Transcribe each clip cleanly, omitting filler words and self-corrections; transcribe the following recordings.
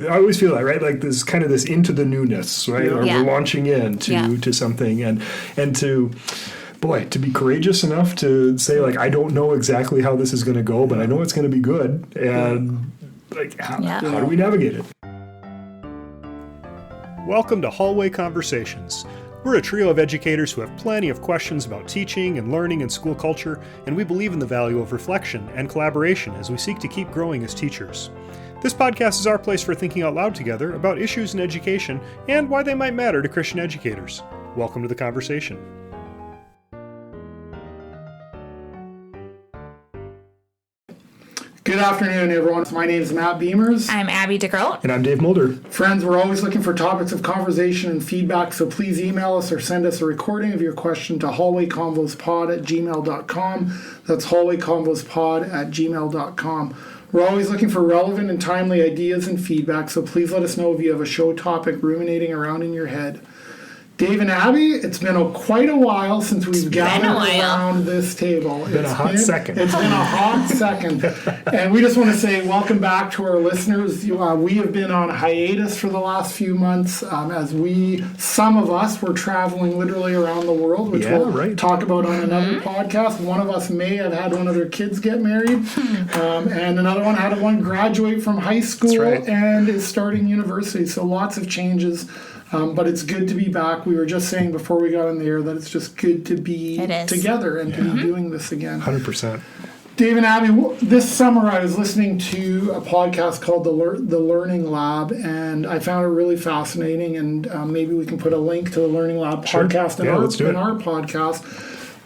I always feel that, right? Like this kind of this into the newness, right? Or we're launching into something and to be courageous enough to say, like, I don't know exactly how this is going to go, but I know it's going to be good. And like, how do we navigate it? Welcome to Hallway Conversations. We're a trio of educators who have plenty of questions about teaching and learning and school culture, and we believe in the value of reflection and collaboration as we seek to keep growing as teachers. This podcast is our place for thinking out loud together about issues in education and why they might matter to Christian educators. Welcome to the conversation. Good afternoon, everyone. My name is Matt Beamers. I'm Abby DeGroat. And I'm Dave Mulder. Friends, we're always looking for topics of conversation and feedback, so please email us or send us a recording of your question to hallwayconvospod@gmail.com. That's hallwayconvospod@gmail.com. We're always looking for relevant and timely ideas and feedback, so please let us know if you have a show topic ruminating around in your head. Dave and Abby, it's been quite a while since we've gathered around this table. It's been a hot second. It's been a hot second. And we just want to say welcome back to our listeners. We have been on hiatus for the last few months as some of us were traveling literally around the world, which we'll talk about on another podcast. One of us may have had one of their kids get married, and another one had one graduate from high school and is starting university. So lots of changes. But it's good to be back. We were just saying before we got in the air that it's just good to be together and to be doing this again. 100%. Dave and Abby, this summer I was listening to a podcast called The Learning Lab, and I found it really fascinating, and maybe we can put a link to the Learning Lab podcast in our podcast.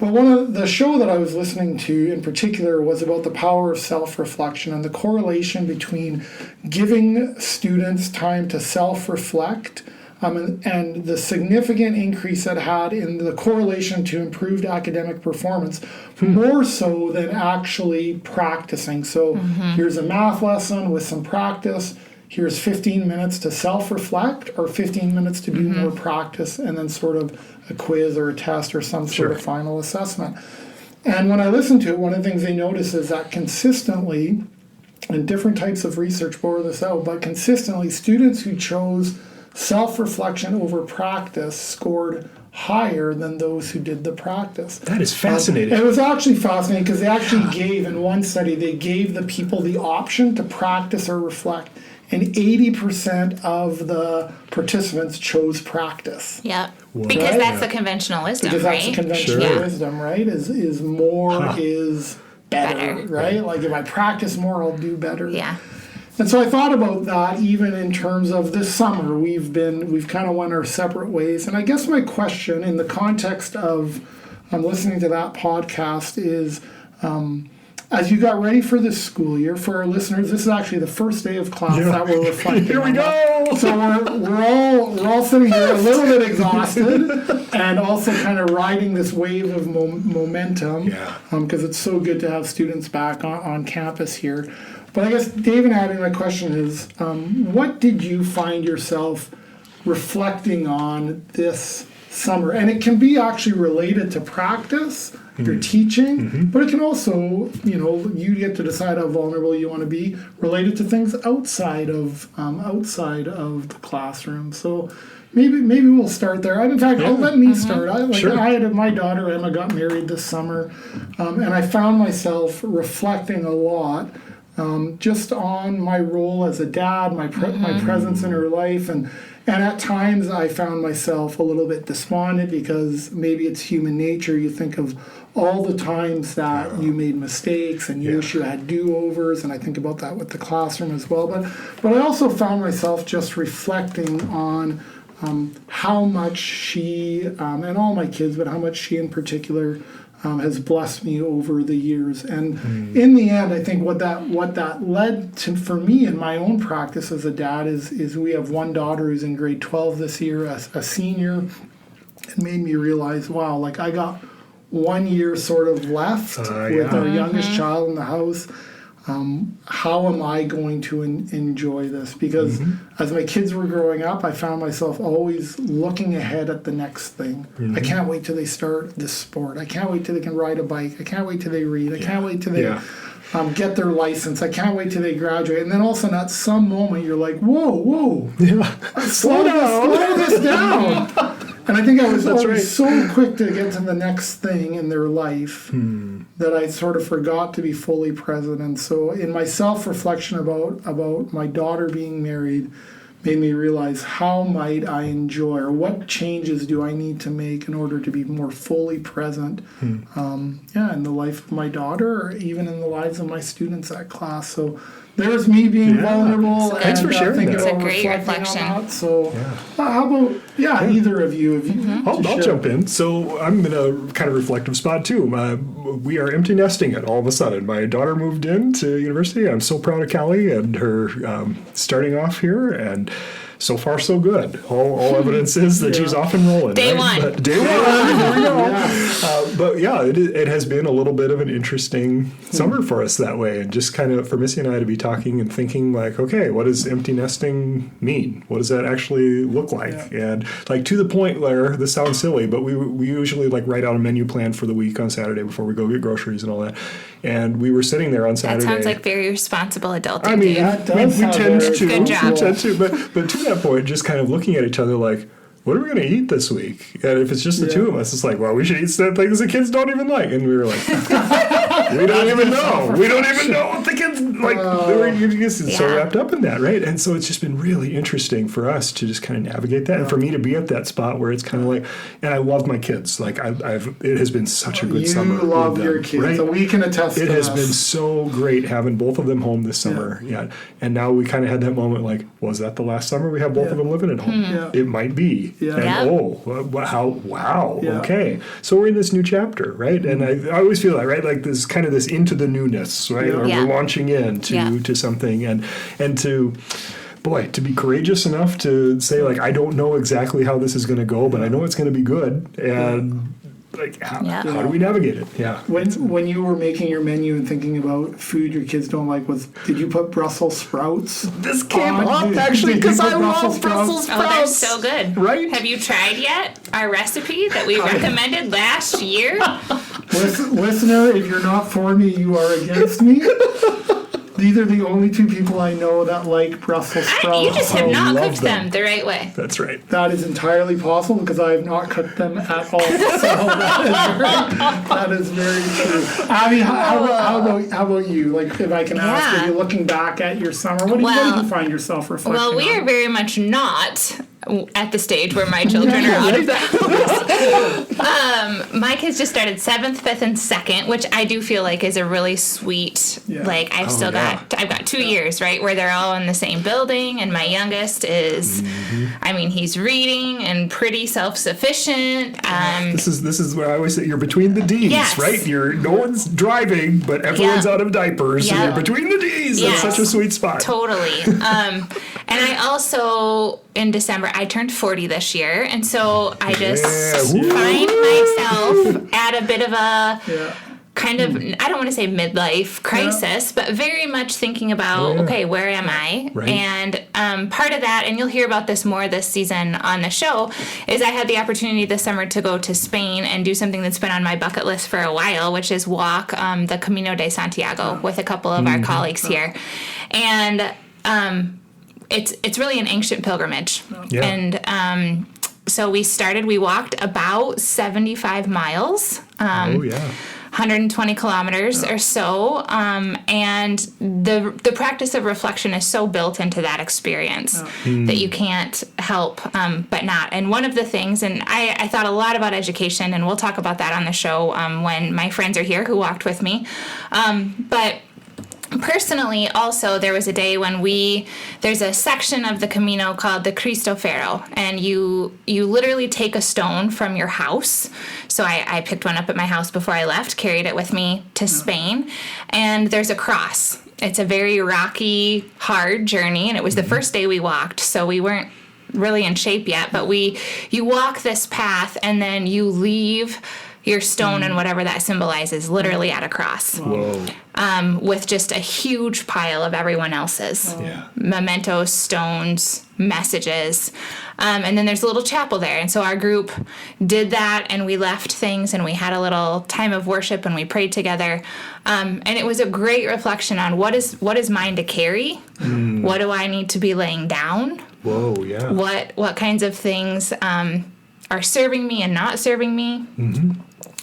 But one of the show that I was listening to in particular was about the power of self-reflection and the correlation between giving students time to self-reflect and the significant increase that had in the correlation to improved academic performance, more so than actually practicing. So here's a math lesson with some practice. Here's 15 minutes to self-reflect or 15 minutes to do more practice, and then sort of a quiz or a test or some sort of final assessment. And when I listened to it, one of the things they notice is that consistently, and different types of research bore this out, but consistently students who chose self-reflection over practice scored higher than those who did the practice. That is fascinating. It was actually fascinating because they actually gave, in one study, they gave the people the option to practice or reflect. And 80% of the participants chose practice. Yeah, because that's the conventional wisdom, because that's the conventional wisdom, right? Is more is better, right? Like if I practice more, I'll do better. Yeah. And so I thought about that even in terms of this summer. We've kind of went our separate ways. And I guess my question in the context of listening to that podcast is, as you got ready for this school year, for our listeners, this is actually the first day of class that we're reflecting Here we go! So we're all sitting here a little bit exhausted and also kind of riding this wave of momentum because it's so good to have students back on campus here. But I guess, Dave and Abby, my question is, what did you find yourself reflecting on this summer? And it can be actually related to practice, your teaching, but it can also, you get to decide how vulnerable you want to be, related to things outside of the classroom. So maybe we'll start there. In fact, let me start. My daughter Emma got married this summer, and I found myself reflecting a lot. Just on my role as a dad, my presence in her life, and at times I found myself a little bit despondent because maybe it's human nature. You think of all the times that you made mistakes and you wish you had do-overs, and I think about that with the classroom as well. But I also found myself just reflecting on how much she, and all my kids, but how much she in particular has blessed me over the years. And in the end, I think what that led to for me in my own practice as a dad is we have one daughter who's in grade 12 this year, a senior. It made me realize, wow, like I got 1 year sort of left with our youngest child in the house. How am I going to enjoy this? Because as my kids were growing up, I found myself always looking ahead at the next thing. I can't wait till they start this sport. I can't wait till they can ride a bike. I can't wait till they read. I can't wait till they... get their license. I can't wait till they graduate. And then all of a sudden, at some moment, you're like, whoa, slow this down. And I think I was always so quick to get to the next thing in their life that I sort of forgot to be fully present. And so in my self-reflection about my daughter being married, made me realize how might I enjoy, or what changes do I need to make in order to be more fully present in the life of my daughter, or even in the lives of my students at class. So there's me being vulnerable. Thanks for sharing that. It's a great reflection. So how about, either of you? I'll jump in. So I'm in a kind of reflective spot too. We are empty nesting it all of a sudden. My daughter moved into university. I'm so proud of Callie and her starting off here, and so far so good. All evidence is that she's off and rolling. Day one. But day one, here we go. But yeah, it has been a little bit of an interesting summer for us that way, and just kind of for Missy and I to be talking and thinking like, okay, what does empty nesting mean? What does that actually look like? Yeah. And like to the point where this sounds silly, but we usually like write out a menu plan for the week on Saturday before we go get groceries and all that. And we were sitting there on Saturday. That sounds like very responsible adulting. I mean, we tend to. Good job. We tend to, but to that point, just kind of looking at each other like, what are we going to eat this week? And if it's just the two of us, it's like, well, we should eat things the kids don't even like. And we were like, we don't even know. We don't even know what the kids like. You're just so wrapped up in that, right? And so it's just been really interesting for us to just kind of navigate that, and for me to be at that spot where it's kind of like, and I love my kids. Like it has been such a good summer. You love your kids, right? So we can attest. It has been so great having both of them home this summer. Yeah, and now we kind of had that moment like, was that the last summer we have both of them living at home? Yeah. It might be. Yeah. And okay. So we're in this new chapter, right? And I always feel that, right? Like this kind of this into the newness, right? Or we're launching into something, and to be courageous enough to say like, I don't know exactly how this is going to go, but I know it's going to be good. And like, how do we navigate it? Yeah. When you were making your menu and thinking about food your kids don't like, did you put Brussels sprouts? This came up actually because I love Brussels sprouts. Oh, they're so good. Right? Have you tried yet our recipe that we recommended last year? Listener, if you're not for me, you are against me. These are the only two people I know that like Brussels sprouts. You just have not cooked them the right way. That's right. That is entirely possible because I have not cooked them at all. So that is very true. Abby, how about you? Like, if I can ask, are you looking back at your summer? What do you find yourself reflecting on? Well, we are very much not at the stage where my children are out of the house. My kids just started 7th, 5th, and 2nd, which I do feel like is a really sweet, like I've got 2 years, right, where they're all in the same building, and my youngest is, I mean, he's reading and pretty self-sufficient. This is where I always say you're between the D's, right? No one's driving, but everyone's out of diapers, so you're between the D's. That's such a sweet spot. Totally. And I also, in December, I turned 40 this year, and so I just find myself at a bit of a kind of, I don't want to say midlife crisis, but very much thinking about, okay, where am I? Right. And part of that, and you'll hear about this more this season on the show, is I had the opportunity this summer to go to Spain and do something that's been on my bucket list for a while, which is walk the Camino de Santiago with a couple of our colleagues here. And it's really an ancient pilgrimage. Yeah. And so we walked about 75 miles. 120 kilometers or so, and the practice of reflection is so built into that experience that you can't help but not. And one of the things, and I thought a lot about education, and we'll talk about that on the show when my friends are here who walked with me, but personally, also, there was a day when there's a section of the Camino called the Cristo Ferro, and you literally take a stone from your house. So I picked one up at my house before I left, carried it with me to Spain, and there's a cross. It's a very rocky, hard journey, and it was the first day we walked, so we weren't really in shape yet, but you walk this path, and then you leave your stone and whatever that symbolizes literally at a cross. Whoa. With just a huge pile of everyone else's. Mementos, stones, messages. And then there's a little chapel there. And so our group did that, and we left things, and we had a little time of worship, and we prayed together. And it was a great reflection on what is mine to carry? What do I need to be laying down? Whoa, yeah. What kinds of things are serving me and not serving me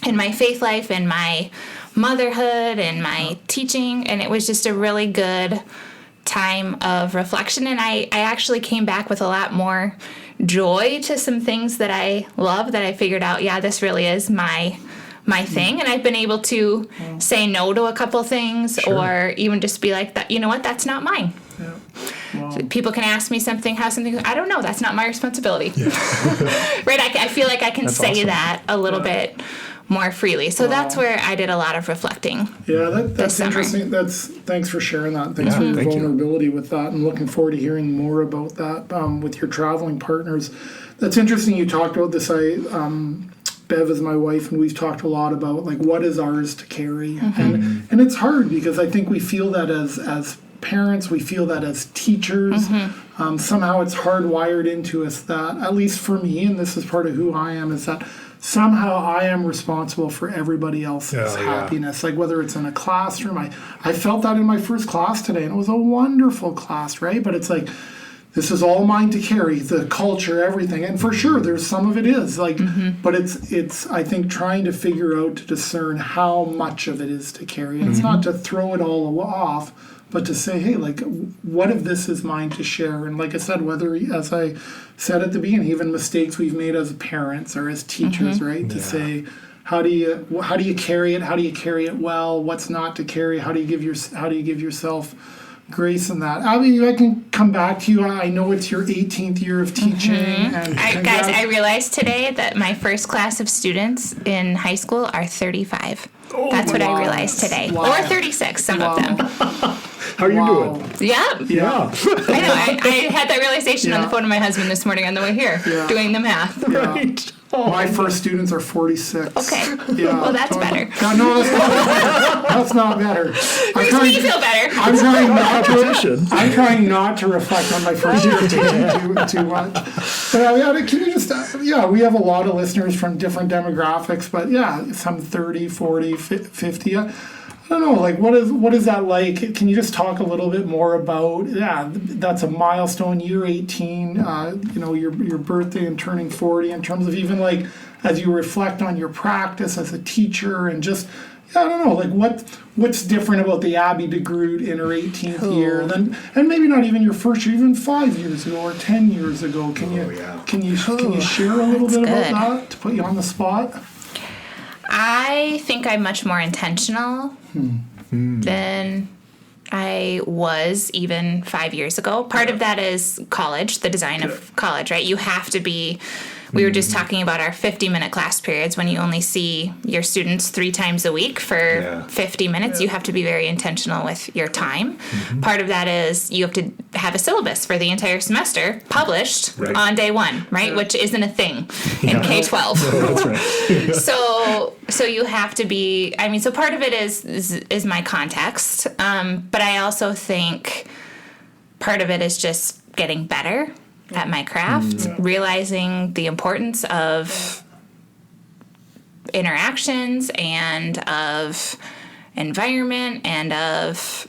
in my faith life and my motherhood and my teaching. And it was just a really good time of reflection. And I actually came back with a lot more joy to some things that I love, that I figured out, this really is my thing. And I've been able to say no to a couple things, or even just be like, that, you know what, that's not mine. Yeah. Wow. So people can ask me how something, I don't know, that's not my responsibility. Right? I feel like I can say awesome. That a little bit more freely. So that's where I did a lot of reflecting. Yeah, that's interesting. Thanks for sharing that. Thanks for your vulnerability with that, and looking forward to hearing more about that with your traveling partners. That's interesting. You talked about this. Bev is my wife, and we've talked a lot about like what is ours to carry, and it's hard because I think we feel that as parents, we feel that as teachers. Somehow it's hardwired into us that, at least for me, and this is part of who I am, is that somehow I am responsible for everybody else's happiness. Like whether it's in a classroom, I felt that in my first class today, and it was a wonderful class, right? But it's like, this is all mine to carry, the culture, everything. And for sure, there's some of it is like, but it's I think trying to figure out, to discern how much of it is to carry. And it's not to throw it all off, but to say, hey, like, what if this is mine to share? And like I said, whether, as I said at the beginning, even mistakes we've made as parents or as teachers, right? To say, how do you carry it? How do you carry it well? What's not to carry? How do you give yourself grace in that? Abby, I can come back to you. I know it's your 18th year of teaching. And guys, I realized today that my first class of students in high school are 35. That's what I realized today. Or 36, some of them. How are you doing? Yeah. I know. I had that realization on the phone with my husband this morning on the way here, doing the math. Right. My first students are 46. Okay. Yeah. Well, that's better. No, that's not better. Makes me feel better. I'm trying not to reflect on my first year of teaching too much. But can you just, we have a lot of listeners from different demographics, but some 30, 40, 50. I don't know, like what is that like? Can you just talk a little bit more about, that's a milestone, year 18, your birthday and turning 40, in terms of even like, as you reflect on your practice as a teacher, and just, I don't know, like what's different about the Abby DeGroot in her 18th year, and maybe not even your first year, even 5 years ago or 10 years ago. Can you share a little bit about that, to put you on the spot? I think I'm much more intentional than I was even 5 years ago. Part of that is college, the design of college, right? You have to be, we were just talking about our 50-minute class periods. When you only see your students 3 times a week for 50 minutes, you have to be very intentional with your time. Part of that is you have to have a syllabus for the entire semester published on day 1, right? Which isn't a thing in K-12. No, that's right. So you have to be, so part of it is my context. But I also think part of it is just getting better at my craft, realizing the importance of interactions and of environment and of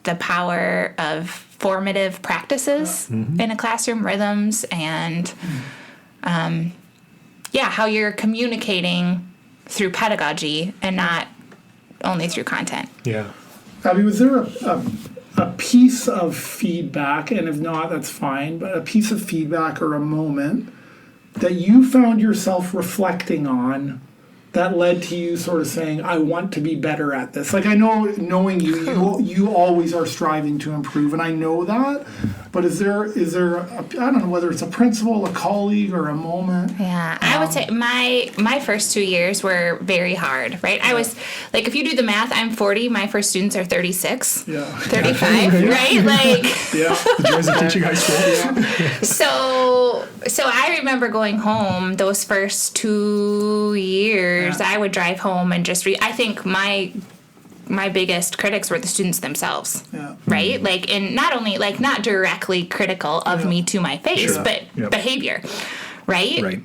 the power of formative practices in a classroom, rhythms, and how you're communicating through pedagogy and not only through content. Yeah. Abby, was there a piece of feedback, and if not, that's fine, but a piece of feedback or a moment that you found yourself reflecting on that led to you sort of saying, I want to be better at this? Like, I know, knowing you always are striving to improve, and I know that, but is there I don't know whether it's a principal, a colleague, or a moment? Yeah, I would say my first 2 years were very hard, right? I was, like, if you do the math, I'm 40, my first students are 36, 35, right? Like, the joys of teaching high school. So I remember going home those first 2 years papers. I would drive home and just read. I think my biggest critics were the students themselves, right? Like, and not only, like, not directly critical of me to my face, but behavior, right? Right.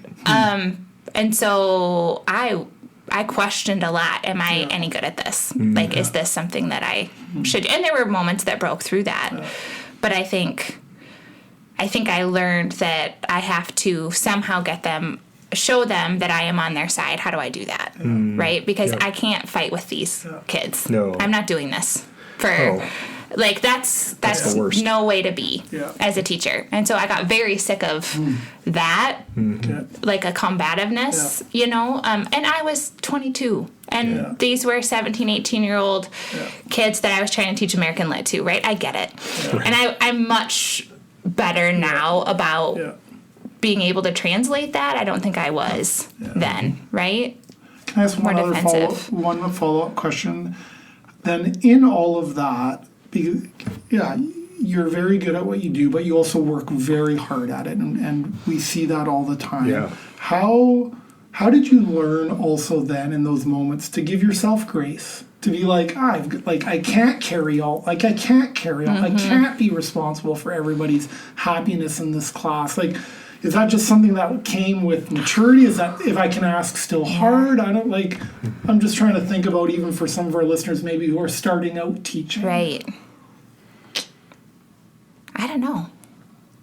And so I questioned a lot. Am I any good at this? Like, is this something that I should? And there were moments that broke through that, but I think I learned that I have to somehow show them that I am on their side. How do I do that? Right? Because I can't fight with these kids. No. I'm not doing this like that's the worst. no way to be as a teacher. And so I got very sick of that, like a combativeness, you know, and I was 22 and these were 17, 18-year-old kids that I was trying to teach American Lit to, right? I get it. And I'm much better now about being able to translate that. I don't think I was then, right? Can I ask one follow-up question? Then in all of that, you're very good at what you do, but you also work very hard at it, and we see that all the time. Yeah. How did you learn also then in those moments to give yourself grace? To be like, I can't carry all. I can't be responsible for everybody's happiness in this class. Like, is that just something that came with maturity? Is that, if I can ask, still hard? I'm just trying to think about, even for some of our listeners maybe who are starting out teaching. Right. I don't know.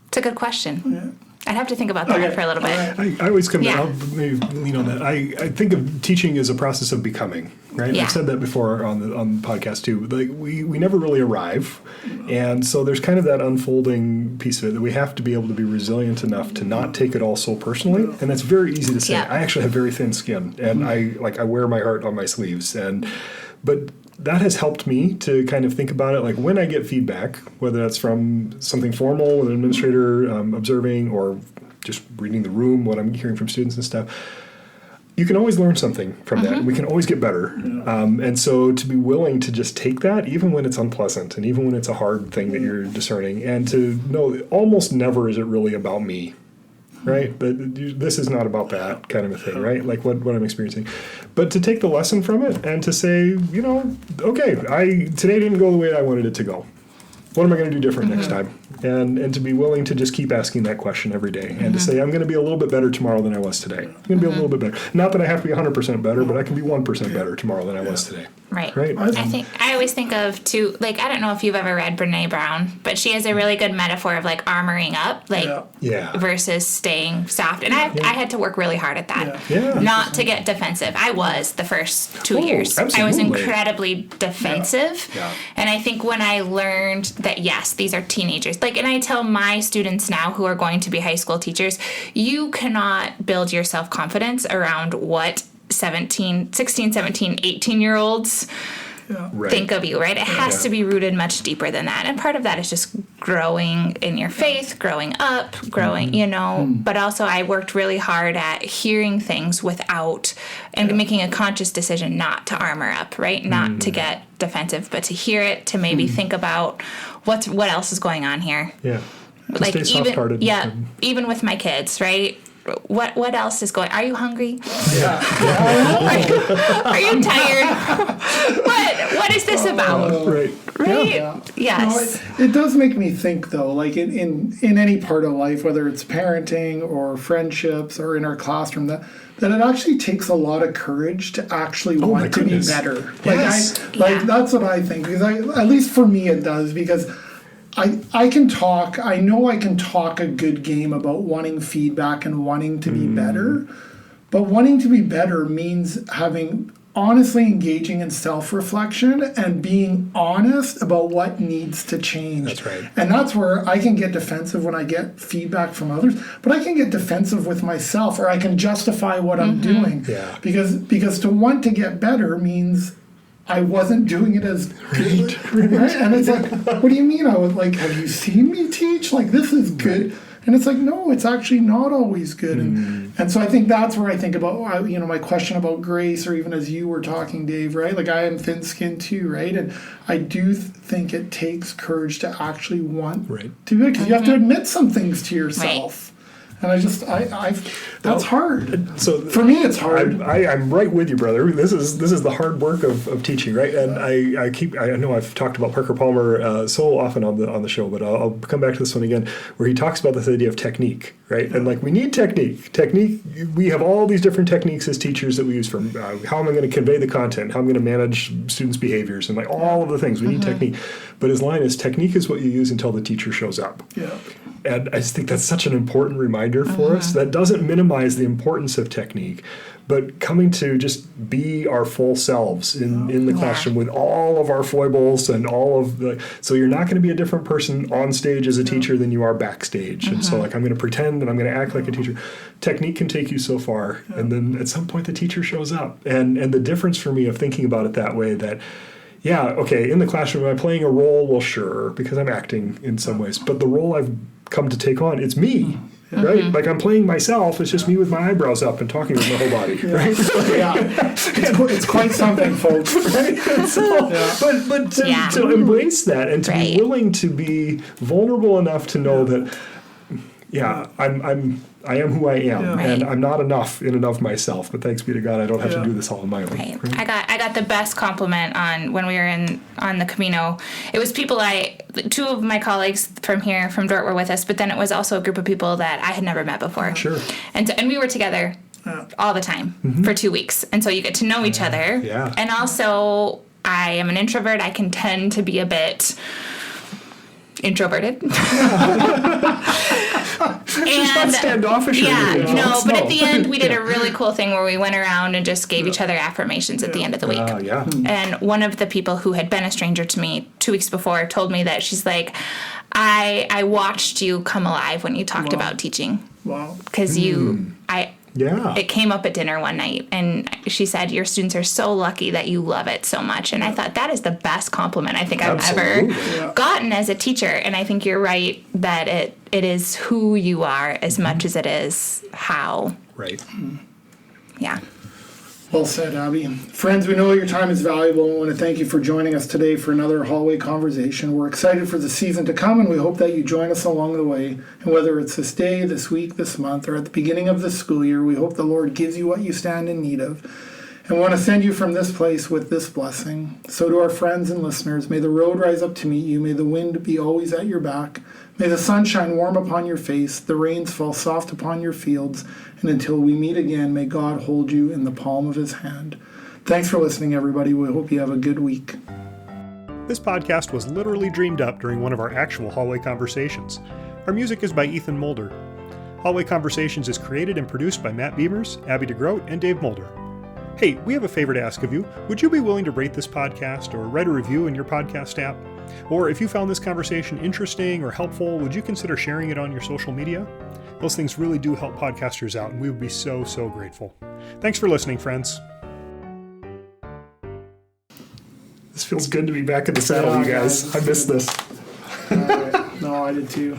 It's a good question. Yeah. I'd have to think about that for a little bit. I always come I'll maybe lean on that. I think of teaching as a process of becoming, right? Yeah. I've said that before on the podcast too. Like we never really arrive. And so there's kind of that unfolding piece of it that we have to be able to be resilient enough to not take it all so personally. And that's very easy to say. Yeah. I actually have very thin skin, and I wear my heart on my sleeves. But that has helped me to kind of think about it, like when I get feedback, whether that's from something formal with an administrator observing, or just reading the room, what I'm hearing from students and stuff, you can always learn something from that. We can always get better. And so to be willing to just take that, even when it's unpleasant and even when it's a hard thing that you're discerning, and to know that almost never is it really about me. Right? This is not about that kind of a thing, right? Like what I'm experiencing. But to take the lesson from it and to say, you know, okay, today didn't go the way I wanted it to go. What am I going to do different next time? And to be willing to just keep asking that question every day, and to say, I'm going to be a little bit better tomorrow than I was today. I'm going to be a little bit better. Not that I have to be 100% better, but I can be 1% better tomorrow than I was today. Right. I always think of too, like, I don't know if you've ever read Brene Brown, but she has a really good metaphor of like armoring up, like versus staying soft. And I had to work really hard at that, not to get defensive. I was the first 2 years. Absolutely. I was incredibly defensive, and I think when I learned that yes, these are teenagers. Like, and I tell my students now who are going to be high school teachers, you cannot build your self-confidence around what 16, 17, 18-year-olds think of you, right? It has to be rooted much deeper than that. And part of that is just growing in your faith, growing up, you know. But also I worked really hard at hearing things without, and making a conscious decision not to armor up, right? Not to get defensive, but to hear it, to maybe think about what else is going on here. Yeah. Like stay soft-hearted. Even with my kids, right? What else is going? Are you hungry? Are you tired? What is this about? Right. Yes. No, it does make me think though, like in any part of life, whether it's parenting or friendships or in our classroom, that it actually takes a lot of courage to actually want to be better. Like that's what I think, because at least for me it does, because I can talk a good game about wanting feedback and wanting to be better, but wanting to be better means honestly engaging in self-reflection and being honest about what needs to change. That's right. And that's where I can get defensive when I get feedback from others, but I can get defensive with myself, or I can justify what I'm doing. Yeah. Because to want to get better means I wasn't doing it as good. Right? And it's like, what do you mean? I was like, have you seen me teach? Like, this is good. And it's like, no, it's actually not always good. And so I think that's where I think about, my question about grace, or even as you were talking, Dave, right? Like, I am thin-skinned too, right? And I do think it takes courage to actually want to do it, because you have to admit some things to yourself. And that's hard. So for me, it's hard. I'm right with you, brother. This is the hard work of teaching, right? And I know I've talked about Parker Palmer so often on the show, but I'll come back to this one again, where he talks about this idea of technique, right? And like we need technique. We have all these different techniques as teachers that we use for how am I going to convey the content, how I'm going to manage students' behaviors, and like all of the things. We need technique. But his line is, technique is what you use until the teacher shows up. Yeah. And I just think that's such an important reminder for us. That doesn't minimize the importance of technique, but coming to just be our full selves in the classroom with all of our foibles and all of the... So you're not going to be a different person on stage as a teacher than you are backstage. And so like I'm going to pretend and I'm going to act like a teacher. Technique can take you so far. And then at some point the teacher shows up. And the difference for me of thinking about it that way, that yeah, okay, in the classroom, am I playing a role? Well, sure, because I'm acting in some ways. But the role I've come to take on, it's me, right? Like I'm playing myself. It's just me with my eyebrows up and talking with my whole body, right? It's quite something, folks. Right? So, but to embrace that and to be willing to be vulnerable enough to know that, I am who I am, and I'm not enough in and of myself. But thanks be to God, I don't have to do this all on my own. Right. I got the best compliment on when we were on the Camino. It was people two of my colleagues from here, from Dort, were with us, but then it was also a group of people that I had never met before. Sure. And we were together all the time for 2 weeks, and so you get to know each other. Yeah. And also, I am an introvert. I can tend to be a bit introverted. She's not standoffish. But at the end, we did a really cool thing where we went around and just gave each other affirmations at the end of the week. And one of the people who had been a stranger to me 2 weeks before told me that she's like, I watched you come alive when you talked about teaching. Wow. Because it came up at dinner one night, and she said, your students are so lucky that you love it so much. And I thought that is the best compliment I think I've ever gotten as a teacher. And I think you're right that it is who you are as much as it is how. Right. Yeah. Well said, Abby. Friends, we know your time is valuable. I want to thank you for joining us today for another hallway conversation. We're excited for the season to come, and we hope that you join us along the way. And whether it's this day, this week, this month, or at the beginning of the school year, we hope the Lord gives you what you stand in need of. And we want to send you from this place with this blessing. So to our friends and listeners, may the road rise up to meet you. May the wind be always at your back. May the sun shine warm upon your face, the rains fall soft upon your fields, and until we meet again, may God hold you in the palm of his hand. Thanks for listening, everybody. We hope you have a good week. This podcast was literally dreamed up during one of our actual hallway conversations. Our music is by Ethan Mulder. Hallway Conversations is created and produced by Matt Beamers, Abby DeGroat, and Dave Mulder. Hey, we have a favor to ask of you. Would you be willing to rate this podcast or write a review in your podcast app? Or if you found this conversation interesting or helpful, would you consider sharing it on your social media? Those things really do help podcasters out, and we would be so, so grateful. Thanks for listening, friends. This feels good to be back in the saddle, you guys. I missed this. All right. No, I did too.